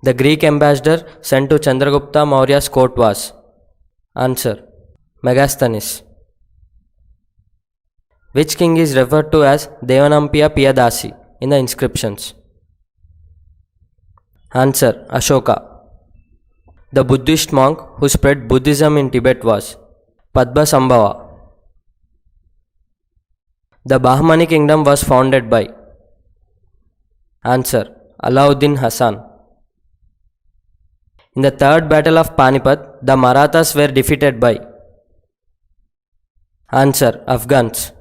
the Greek ambassador sent to Chandragupta Maurya's court was? Answer. Megasthenes. Which king is referred to as Devanampiya Piyadasi in the inscriptions? Answer. Ashoka. The Buddhist monk who spread Buddhism in Tibet was? Padmasambhava. The Bahmani kingdom was founded by? Answer. Alauddin Hasan. In the third battle of Panipat, the Marathas were defeated by? Answer. Afghans.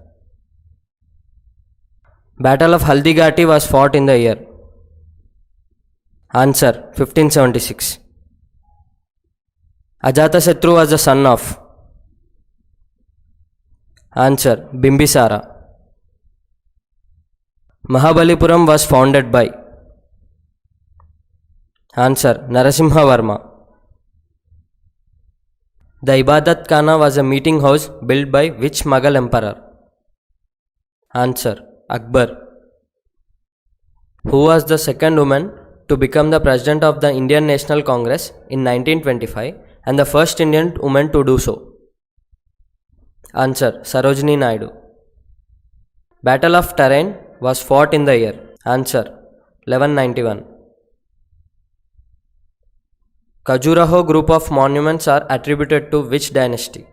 Battle of Haldighati was fought in the year? Answer. 1576. Ajatasattu was the son of? Answer. Bimbisara. Mahabalipuram was founded by? Answer. Narasimhavarma. The Ibadat Khana was a meeting house built by which Mughal emperor? Answer. Akbar. Who was the second woman to become the president of the Indian National Congress in 1925 and the first Indian woman to do so? Answer. Sarojini Naidu. Battle of Tarain was fought in the year? Answer. 1191. Khajuraho group of monuments are attributed to which dynasty?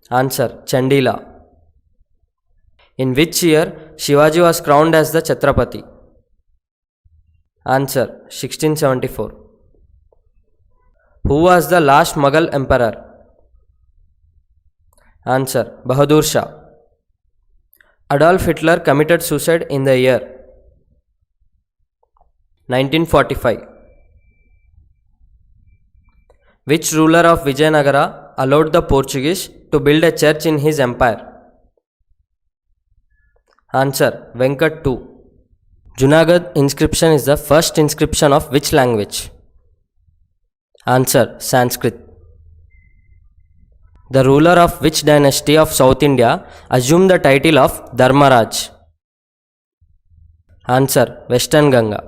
Answer. Chandila. In which year Shivaji was crowned as the Chhatrapati? Answer. 1674. Who was the last Mughal emperor? Answer. Bahadur Shah. Adolf Hitler committed suicide in the year? 1945. Which ruler of Vijayanagara allowed the Portuguese to build a church in his empire? Answer. Venkat II. Junagadh inscription is the first inscription of which language? Answer. Sanskrit. The ruler of which dynasty of South India assumed the title of Dharmaraj? Answer. Western Ganga.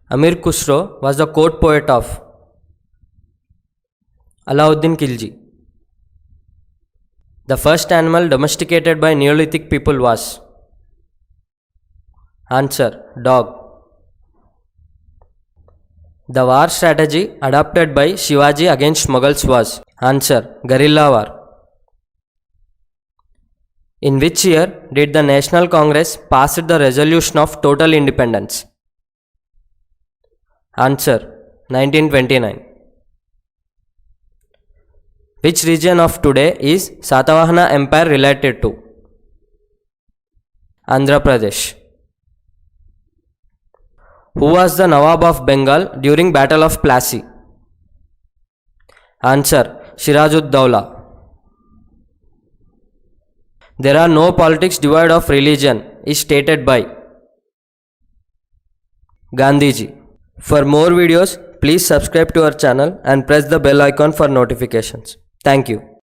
Amir Khusro was the court poet of? Alauddin Khilji. The first animal domesticated by Neolithic people was? Answer. Dog. The war strategy adopted by Shivaji against Mughals was? Answer. Guerrilla war. In which year did the National Congress pass the resolution of total independence? Answer. 1929. Which region of today is Satavahana Empire related to? Andhra Pradesh. Who was the Nawab of Bengal during Battle of Plassey? Answer. Sirajud-Dowla. There are no politics devoid of religion is stated by? Gandhiji. For more videos, please subscribe to our channel and press the bell icon for notifications. Thank you.